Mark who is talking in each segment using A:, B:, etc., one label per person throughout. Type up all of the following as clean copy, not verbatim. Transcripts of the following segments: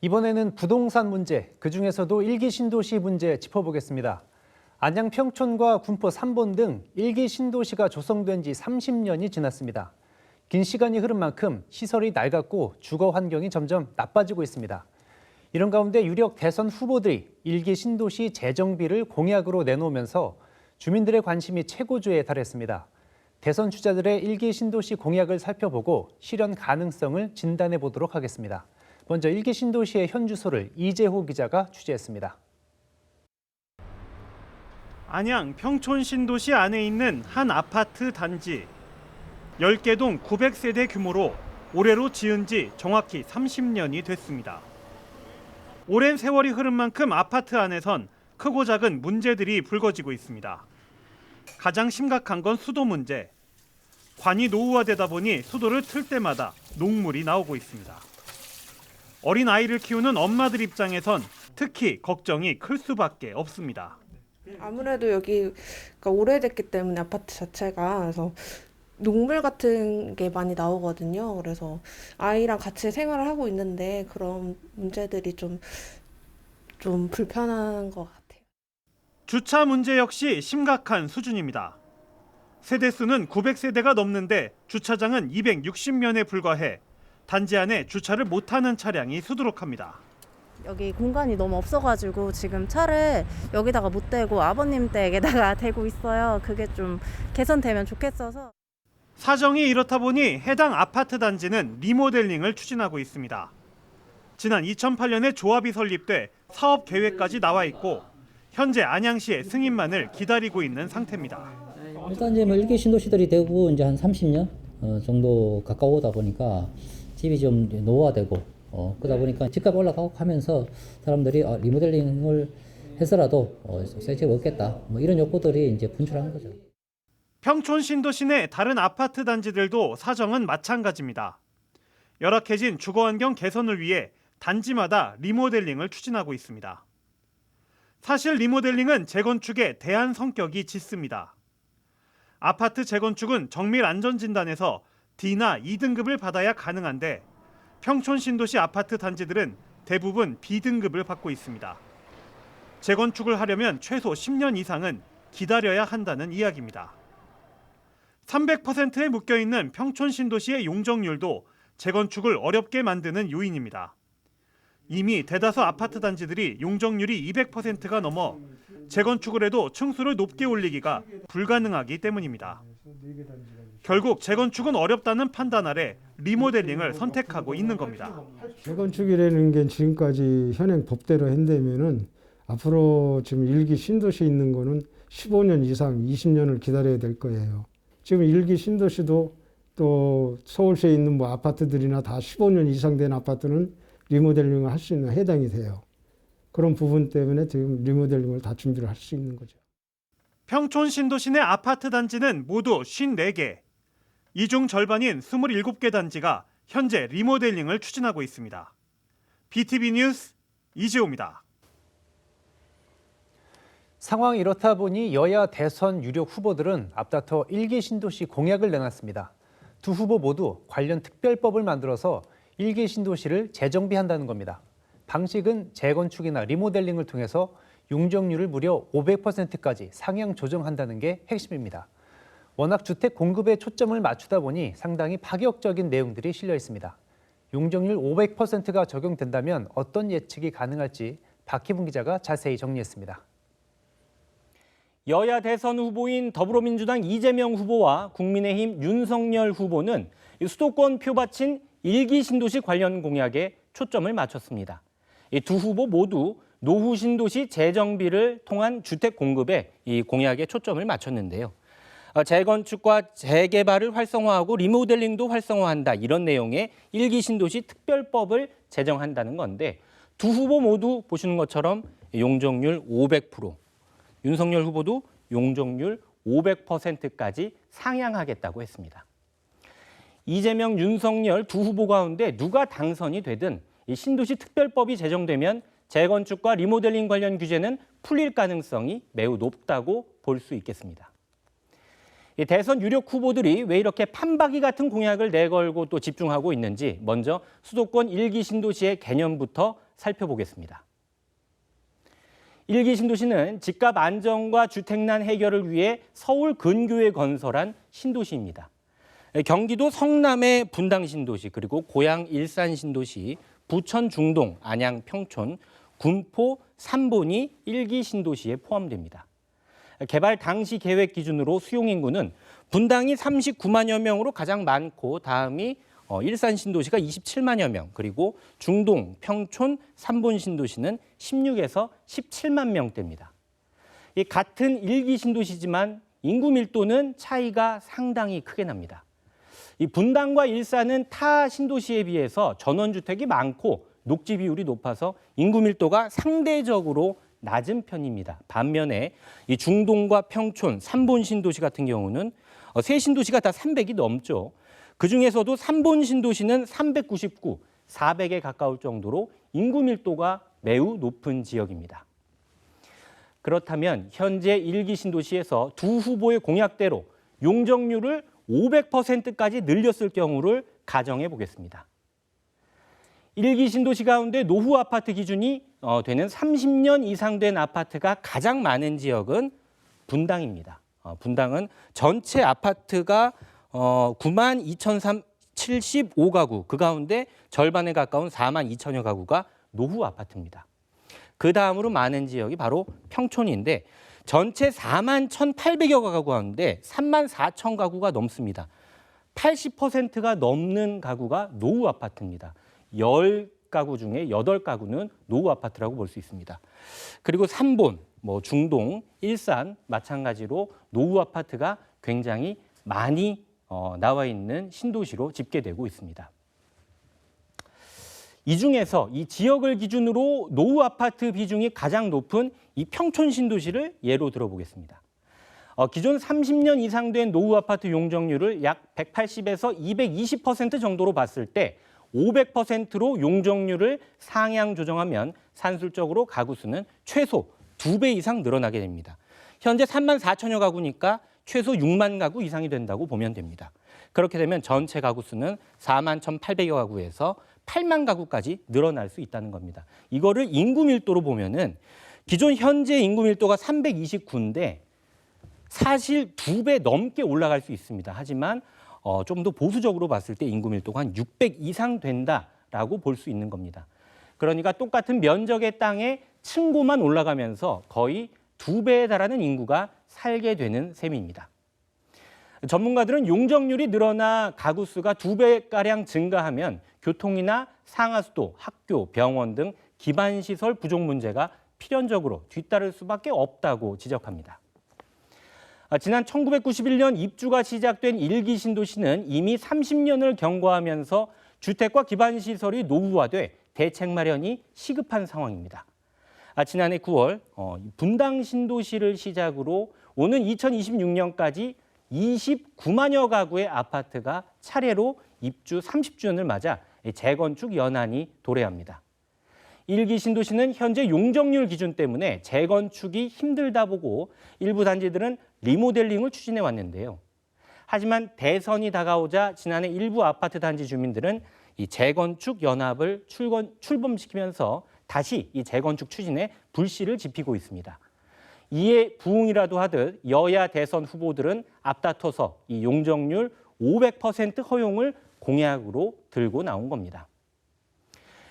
A: 이번에는 부동산 문제, 그중에서도 일기 신도시 문제 짚어보겠습니다. 안양 평촌과 군포 3본 등 일기 신도시가 조성된 지 30년이 지났습니다. 긴 시간이 흐른 만큼 시설이 낡았고 주거 환경이 점점 나빠지고 있습니다. 이런 가운데 유력 대선 후보들이 일기 신도시 재정비를 공약으로 내놓으면서 주민들의 관심이 최고조에 달했습니다. 대선 주자들의 일기 신도시 공약을 살펴보고 실현 가능성을 진단해 보도록 하겠습니다. 먼저 일기 신도시의 현 주소를 이재호 기자가 취재했습니다.
B: 안양 평촌 신도시 안에 있는 한 아파트 단지. 10개 동 900세대 규모로 올해로 지은 지 정확히 30년이 됐습니다. 오랜 세월이 흐른 만큼 아파트 안에선 크고 작은 문제들이 불거지고 있습니다. 가장 심각한 건 수도 문제. 관이 노후화되다 보니 수도를 틀 때마다 녹물이 나오고 있습니다. 어린 아이를 키우는 엄마들 입장에선 특히 걱정이 클 수밖에 없습니다.
C: 아무래도 여기가 오래됐기 때문에 아파트 자체가 그래서 녹물 같은 게 많이 나오거든요. 그래서 아이랑 같이 생활을 하고 있는데 그런 문제들이 좀 불편한 것 같아요.
B: 주차 문제 역시 심각한 수준입니다. 세대수는 900세대가 넘는데 주차장은 260면에 불과해 단지 안에 주차를 못하는 차량이 수두룩합니다.
D: 여기 공간이 너무 없어가지고 지금 차를 여기다가 못 대고 아버님 댁에다가 대고 있어요. 그게 좀 개선되면 좋겠어서.
B: 사정이 이렇다 보니 해당 아파트 단지는 리모델링을 추진하고 있습니다. 지난 2008년에 조합이 설립돼 사업 계획까지 나와 있고 현재 안양시의 승인만을 기다리고 있는 상태입니다.
E: 일단 이제 뭐 일기 신도시들이 되고 이제 한 30년 정도 가까우다 보니까 집이 좀 노후화되고 그러다 보니까 집값 올라가고 하면서 사람들이 리모델링을 해서라도 새 집 얻겠다 뭐 이런 욕구들이 이제 분출하는 거죠.
B: 평촌 신도시 내 다른 아파트 단지들도 사정은 마찬가지입니다. 열악해진 주거환경 개선을 위해 단지마다 리모델링을 추진하고 있습니다. 사실 리모델링은 재건축의 대안 성격이 짙습니다. 아파트 재건축은 정밀 안전진단에서 D나 E등급을 받아야 가능한데 평촌 신도시 아파트 단지들은 대부분 B등급을 받고 있습니다. 재건축을 하려면 최소 10년 이상은 기다려야 한다는 이야기입니다. 300%에 묶여있는 평촌 신도시의 용적률도 재건축을 어렵게 만드는 요인입니다. 이미 대다수 아파트 단지들이 용적률이 200%가 넘어 재건축을 해도 층수를 높게 올리기가 불가능하기 때문입니다. 결국 재건축은 어렵다는 판단 아래 리모델링을 선택하고 있는 겁니다.
F: 재건축이라는 게 지금까지 현행 법대로 한다면은 앞으로 지금 일기 신도시 있는 거는 15년 이상 20년을 기다려야 될 거예요. 지금 일기 신도시도 또 서울시에 있는 뭐 아파트들이나 다 15년 이상 된 아파트는 리모델링을 할 수 있는 해당이 돼요. 그런 부분 때문에 지금 리모델링을 다 준비를 할 수 있는 거죠.
B: 평촌 신도시 내 아파트 단지는 모두 54개. 이 중 절반인 27개 단지가 현재 리모델링을 추진하고 있습니다. BTV 뉴스 이재호입니다.
A: 상황이 이렇다 보니 여야 대선 유력 후보들은 앞다퉈 일기 신도시 공약을 내놨습니다. 두 후보 모두 관련 특별법을 만들어서 일기 신도시를 재정비한다는 겁니다. 방식은 재건축이나 리모델링을 통해서 용적률을 무려 500%까지 상향 조정한다는 게 핵심입니다. 워낙 주택 공급에 초점을 맞추다 보니 상당히 파격적인 내용들이 실려 있습니다. 용적률 500%가 적용된다면 어떤 예측이 가능할지 박희분 기자가 자세히 정리했습니다.
G: 여야 대선 후보인 더불어민주당 이재명 후보와 국민의힘 윤석열 후보는 수도권 표밭인 일기 신도시 관련 공약에 초점을 맞췄습니다. 이 두 후보 모두 노후 신도시 재정비를 통한 주택 공급에 이 공약에 초점을 맞췄는데요. 재건축과 재개발을 활성화하고 리모델링도 활성화한다 이런 내용의 일기 신도시 특별법을 제정한다는 건데 두 후보 모두 보시는 것처럼 용적률 500%, 윤석열 후보도 용적률 500%까지 상향하겠다고 했습니다. 이재명, 윤석열 두 후보 가운데 누가 당선이 되든 이 신도시 특별법이 제정되면 재건축과 리모델링 관련 규제는 풀릴 가능성이 매우 높다고 볼 수 있겠습니다. 이 대선 유력 후보들이 왜 이렇게 판박이 같은 공약을 내걸고 또 집중하고 있는지 먼저 수도권 1기 신도시의 개념부터 살펴보겠습니다. 1기 신도시는 집값 안정과 주택난 해결을 위해 서울 근교에 건설한 신도시입니다. 경기도 성남의 분당 신도시, 그리고 고양 일산 신도시, 부천 중동, 안양 평촌, 군포 삼본이 1기 신도시에 포함됩니다. 개발 당시 계획 기준으로 수용 인구는 분당이 39만여 명으로 가장 많고 다음이 일산 신도시가 27만여 명, 그리고 중동, 평촌, 삼본 신도시는 16에서 17만 명대입니다. 이 같은 1기 신도시지만 인구 밀도는 차이가 상당히 크게 납니다. 이 분당과 일산은 타 신도시에 비해서 전원주택이 많고 녹지 비율이 높아서 인구 밀도가 상대적으로 낮은 편입니다. 반면에 이 중동과 평촌, 삼본 신도시 같은 경우는 세 신도시가 다 300이 넘죠. 그중에서도 삼본 신도시는 399, 400에 가까울 정도로 인구 밀도가 매우 높은 지역입니다. 그렇다면 현재 1기 신도시에서 두 후보의 공약대로 용적률을 500%까지 늘렸을 경우를 가정해 보겠습니다. 1기 신도시 가운데 노후 아파트 기준이 되는 30년 이상 된 아파트가 가장 많은 지역은 분당입니다. 분당은 전체 아파트가 92,375가구, 그 가운데 절반에 가까운 42,000여 가구가 노후 아파트입니다. 그 다음으로 많은 지역이 바로 평촌인데 전체 41,800여 가구 가운데 34,000 가구가 넘습니다. 80%가 넘는 가구가 노후 아파트입니다. 10가구 중에 8가구는 노후 아파트라고 볼 수 있습니다. 그리고 삼본, 중동, 일산 마찬가지로 노후 아파트가 굉장히 많이 나와 있는 신도시로 집계되고 있습니다. 이 중에서 이 지역을 기준으로 노후 아파트 비중이 가장 높은 이 평촌 신도시를 예로 들어보겠습니다. 기존 30년 이상 된 노후 아파트 용적률을 약 180에서 220% 정도로 봤을 때 500%로 용적률을 상향 조정하면 산술적으로 가구 수는 최소 2배 이상 늘어나게 됩니다. 현재 34,000여 가구니까 최소 6만 가구 이상이 된다고 보면 됩니다. 그렇게 되면 전체 가구 수는 41,800여 가구에서 8만 가구까지 늘어날 수 있다는 겁니다. 이거를 인구 밀도로 보면은 기존 현재 인구 밀도가 329인데 사실 2배 넘게 올라갈 수 있습니다. 하지만 좀 더 보수적으로 봤을 때 인구 밀도가 한 600 이상 된다라고 볼 수 있는 겁니다. 그러니까 똑같은 면적의 땅에 층고만 올라가면서 거의 2배에 달하는 인구가 살게 되는 셈입니다. 전문가들은 용적률이 늘어나 가구 수가 2배가량 증가하면 교통이나 상하수도, 학교, 병원 등 기반시설 부족 문제가 필연적으로 뒤따를 수밖에 없다고 지적합니다. 지난 1991년 입주가 시작된 1기 신도시는 이미 30년을 경과하면서 주택과 기반시설이 노후화돼 대책 마련이 시급한 상황입니다. 지난해 9월 분당 신도시를 시작으로 오는 2026년까지 29만여 가구의 아파트가 차례로 입주 30주년을 맞아 재건축 연한이 도래합니다. 1기 신도시는 현재 용적률 기준 때문에 재건축이 힘들다 보고 일부 단지들은 리모델링을 추진해 왔는데요. 하지만 대선이 다가오자 지난해 일부 아파트 단지 주민들은 이 재건축 연합을 출범시키면서 다시 이 재건축 추진에 불씨를 지피고 있습니다. 이에 부응이라도 하듯 여야 대선 후보들은 앞다퉈서 이 용적률 500% 허용을 공약으로 들고 나온 겁니다.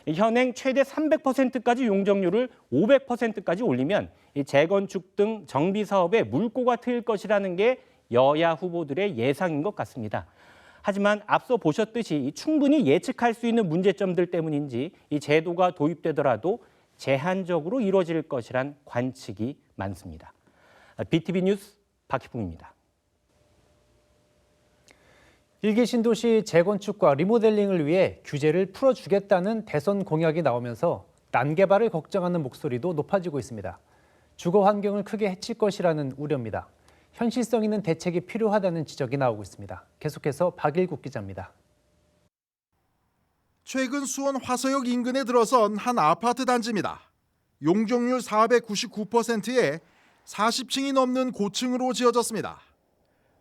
G: 현행 최대 300%까지 용적률을 500%까지 올리면 이 재건축 등 정비 사업에 물꼬가 트일 것이라는 게 여야 후보들의 예상인 것 같습니다. 하지만 앞서 보셨듯이 충분히 예측할 수 있는 문제점들 때문인지 이 제도가 도입되더라도 제한적으로 이루어질 것이란 관측이 많습니다. BTV 뉴스 박희풍입니다.
A: 1기 신도시 재건축과 리모델링을 위해 규제를 풀어주겠다는 대선 공약이 나오면서 난개발을 걱정하는 목소리도 높아지고 있습니다. 주거 환경을 크게 해칠 것이라는 우려입니다. 현실성 있는 대책이 필요하다는 지적이 나오고 있습니다. 계속해서 박일국 기자입니다.
H: 최근 수원 화서역 인근에 들어선 한 아파트 단지입니다. 용적률 499%에 40층이 넘는 고층으로 지어졌습니다.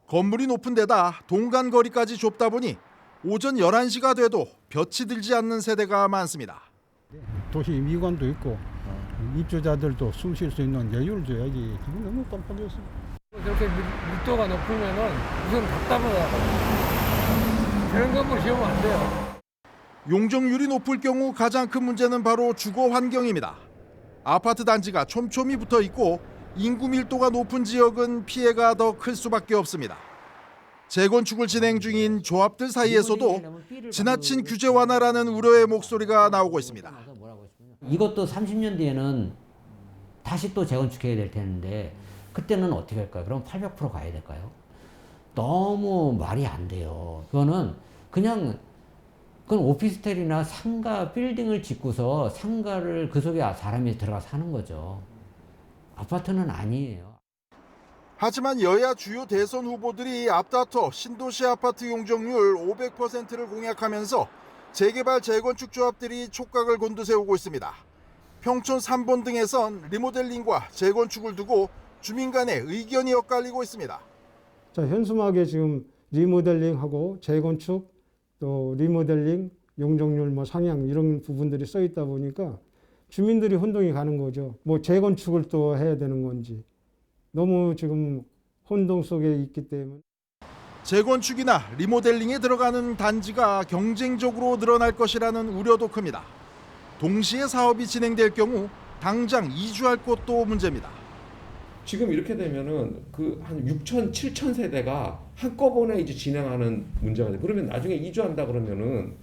H: 건물이 높은 데다 동간 거리까지 좁다 보니 오전 11시가 돼도 볕이 들지 않는 세대가 많습니다.
I: 도시 미관도 있고 입주자들도 숨 쉴 수 있는 여유를 줘야지. 지금 너무 깜빡했어.
J: 이렇게 밀도가 높으면은 우선 답답하다. 그런 건물 지으면 안 돼요.
H: 용적률이 높을 경우 가장 큰 문제는 바로 주거 환경입니다. 아파트 단지가 촘촘히 붙어 있고 인구 밀도가 높은 지역은 피해가 더 클 수밖에 없습니다. 재건축을 진행 중인 조합들 사이에서도 지나친 규제 완화라는 우려의 목소리가 나오고 있습니다.
E: 이것도 30년 뒤에는 다시 또 재건축해야 될 텐데 그때는 어떻게 할까요? 그럼 800% 가야 될까요? 너무 말이 안 돼요. 그건 오피스텔이나 상가 빌딩을 짓고서 상가를 그 속에 사람이 들어가 사는 거죠. 아파트는 아니에요.
H: 하지만 여야 주요 대선 후보들이 앞다퉈 신도시 아파트 용적률 500%를 공약하면서 재개발 재건축 조합들이 촉각을 곤두세우고 있습니다. 평촌 3본 등에선 리모델링과 재건축을 두고 주민 간의 의견이 엇갈리고 있습니다.
F: 자, 현수막에 지금 리모델링하고 재건축 또 리모델링 용적률 뭐 상향 이런 부분들이 써 있다 보니까 주민들이 혼동이 가는 거죠. 뭐 재건축을 또 해야 되는 건지 너무 지금 혼동 속에 있기 때문에.
H: 재건축이나 리모델링에 들어가는 단지가 경쟁적으로 늘어날 것이라는 우려도 큽니다. 동시에 사업이 진행될 경우 당장 이주할 곳도 문제입니다.
K: 지금 이렇게 되면은 그 한 6천, 7천 세대가 한꺼번에 이제 진행하는 문제가 돼. 그러면 나중에 이주한다 그러면은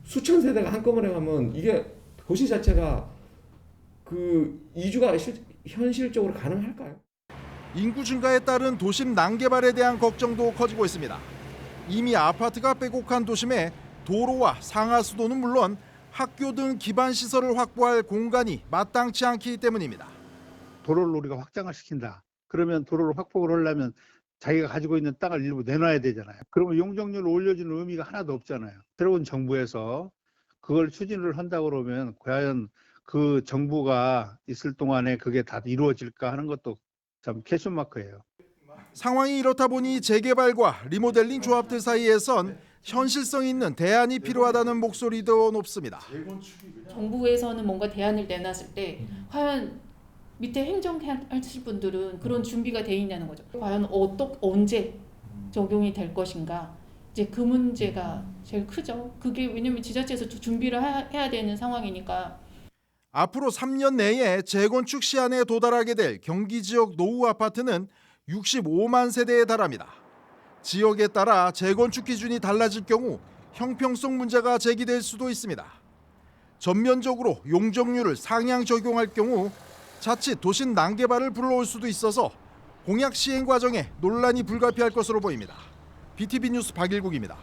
K: 수천 세대가 한꺼번에 가면 이게 도시 자체가 그 이주가 현실적으로 가능할까요?
H: 인구 증가에 따른 도심 난개발에 대한 걱정도 커지고 있습니다. 이미 아파트가 빼곡한 도심에 도로와 상하수도는 물론 학교 등 기반 시설을 확보할 공간이 마땅치 않기 때문입니다.
L: 도로를 우리가 확장을 시킨다. 그러면 도로를 확보를 하려면 자기가 가지고 있는 땅을 일부 내놔야 되잖아요. 그러면 용적률을 올려주는 의미가 하나도 없잖아요. 새로운 정부에서 그걸 추진을 한다고 그러면 과연 그 정부가 있을 동안에 그게 다 이루어질까 하는 것도 참 퀘스천 마크예요.
H: 상황이 이렇다 보니 재개발과 리모델링 조합들 사이에선 현실성 있는 대안이 필요하다는 목소리도 높습니다.
M: 정부에서는 뭔가 대안을 내놨을 때 과연 밑에 행정하실 분들은 그런 준비가 돼 있냐는 거죠. 과연 언제 적용이 될 것인가. 이제 그 문제가 제일 크죠. 그게 왜냐면 지자체에서 준비를 해야 되는 상황이니까.
H: 앞으로 3년 내에 재건축 시한에 도달하게 될 경기 지역 노후 아파트는 65만 세대에 달합니다. 지역에 따라 재건축 기준이 달라질 경우 형평성 문제가 제기될 수도 있습니다. 전면적으로 용적률을 상향 적용할 경우 자칫 도심 난개발을 불러올 수도 있어서 공약 시행 과정에 논란이 불가피할 것으로 보입니다. BTV 뉴스 박일국입니다.